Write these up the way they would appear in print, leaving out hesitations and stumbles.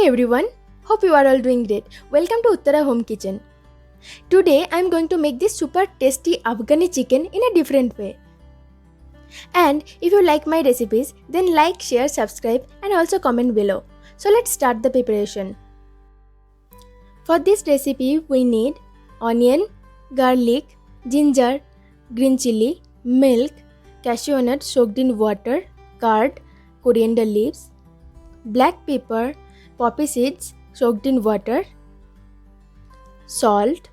everyone, hope you are all doing great. Welcome to Uttara Home Kitchen. Today I am going to make this super tasty Afghani chicken in a different way. And if you like my recipes, then like, share, subscribe and also comment below. So let's start the preparation. For this recipe we need onion, garlic, ginger, green chilli, milk, cashew nut soaked in water, curd, coriander leaves, black pepper, poppy seeds soaked in water, salt,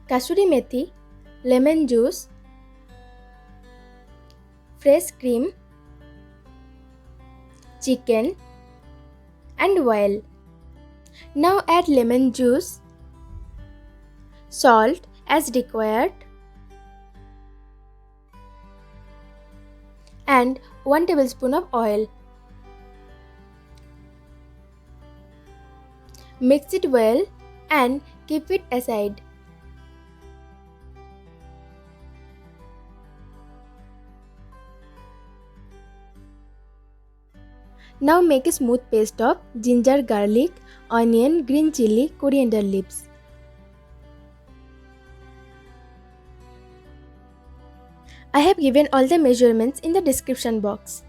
kasuri methi, lemon juice, fresh cream, chicken and oil. Now add lemon juice, salt as required and 1 tablespoon of oil. Mix it well and keep it aside. Now make a smooth paste of ginger, garlic, onion, green chilli, coriander leaves. I have given all the measurements in the description box.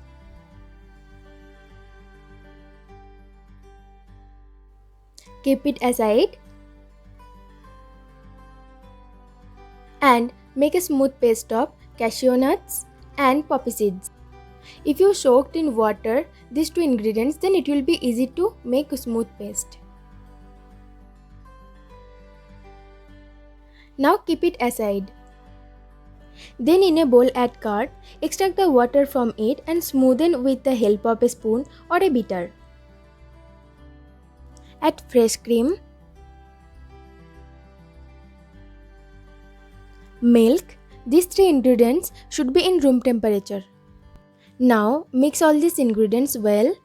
Keep it aside and make a smooth paste of cashew nuts and poppy seeds. If you soaked in water these two ingredients, then it will be easy to make a smooth paste. Now keep it aside. Then in a bowl add curd, extract the water from it and smoothen with the help of a spoon or a beater. Add fresh cream, milk. These three ingredients should be in room temperature. Now mix all these ingredients well.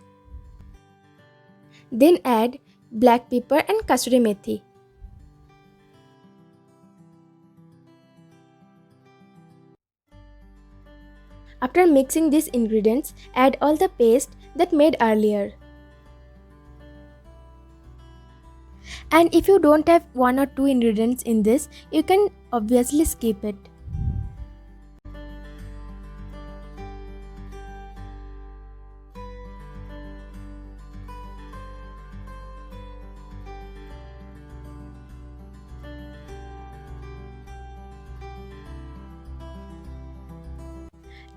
Then add black pepper and kasuri methi. After mixing these ingredients, add all the paste that made earlier. And if you don't have 1 or 2 ingredients in this, you can obviously skip it.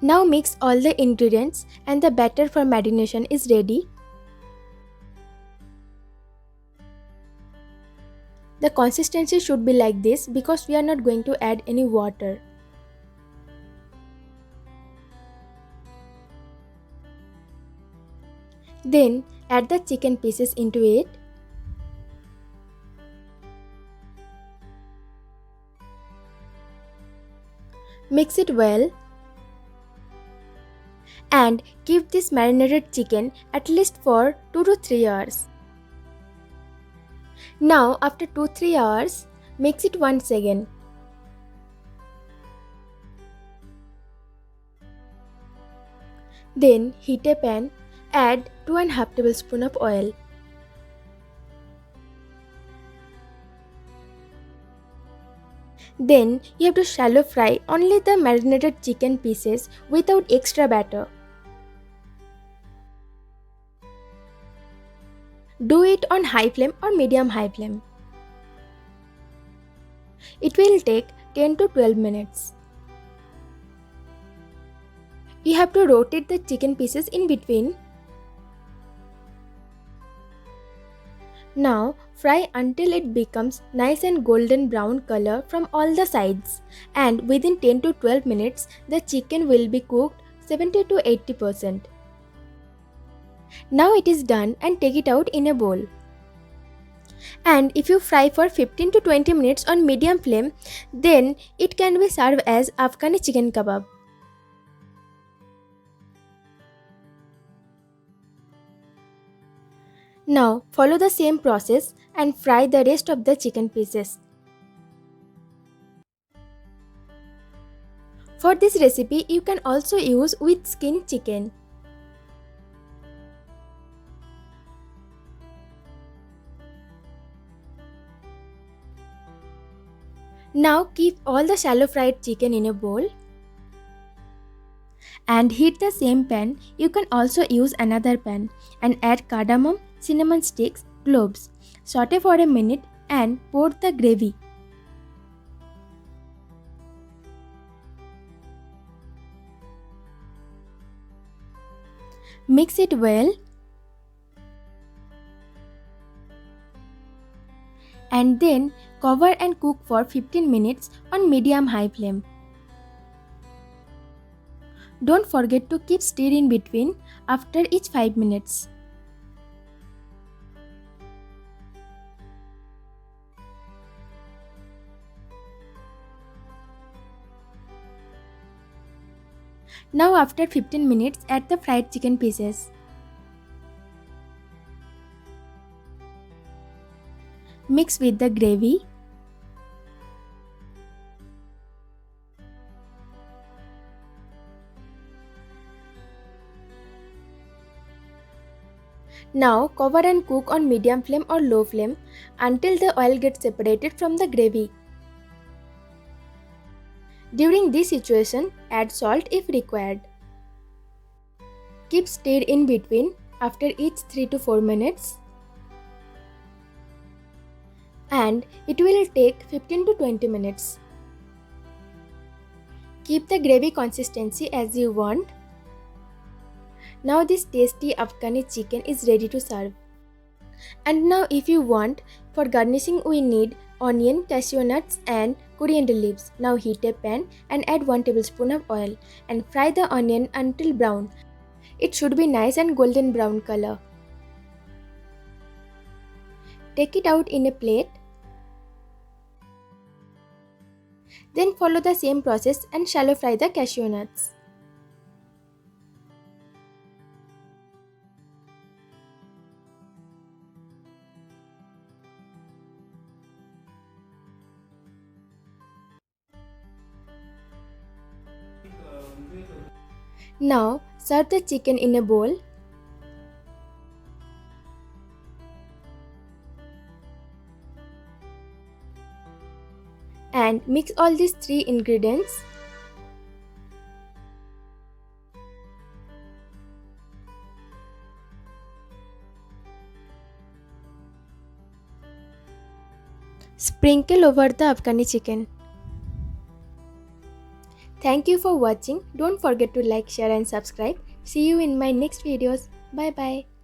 Now mix all the ingredients and the batter for marination is ready. The consistency should be like this because we are not going to add any water. Then add the chicken pieces into it. Mix it well and keep this marinated chicken at least for 2 to 3 hours. Now after 2-3 hours, mix it once again. Then heat a pan, add 2.5 tablespoons of oil. Then you have to shallow fry only the marinated chicken pieces without extra batter. Do it on high flame or medium high flame. It will take 10 to 12 minutes. You have to rotate the chicken pieces in between. Now fry until it becomes nice and golden brown color from all the sides, and within 10 to 12 minutes the chicken will be cooked 70 to 80%. Now it is done and take it out in a bowl. And if you fry for 15 to 20 minutes on medium flame, then it can be served as Afghani chicken kebab. Now follow the same process and fry the rest of the chicken pieces. For this recipe, you can also use with skin chicken. Now keep all the shallow fried chicken in a bowl and heat the same pan. You can also use another pan and add cardamom, cinnamon sticks, cloves. Saute for a minute and pour the gravy. Mix it well and then cover and cook for 15 minutes on medium-high flame. Don't forget to keep stirring in between after each 5 minutes. Now after 15 minutes, add the fried chicken pieces. Mix with the gravy. Now cover and cook on medium flame or low flame until the oil gets separated from the gravy. During this situation, add salt if required. Keep stir in between after each 3 to 4 minutes. And it will take 15 to 20 minutes. Keep the gravy consistency as you want. Now this tasty Afghani chicken is ready to serve. And now if you want, for garnishing we need onion, cashew nuts and coriander leaves. Now heat a pan and add 1 tablespoon of oil and fry the onion until brown. It should be nice and golden brown color. Take it out in a plate. Then follow the same process and shallow fry the cashew nuts. Now serve the chicken in a bowl. And mix all these 3 ingredients. Sprinkle over the Afghani chicken. Thank you for watching. Don't forget to like, share and subscribe. See you in my next videos. Bye bye.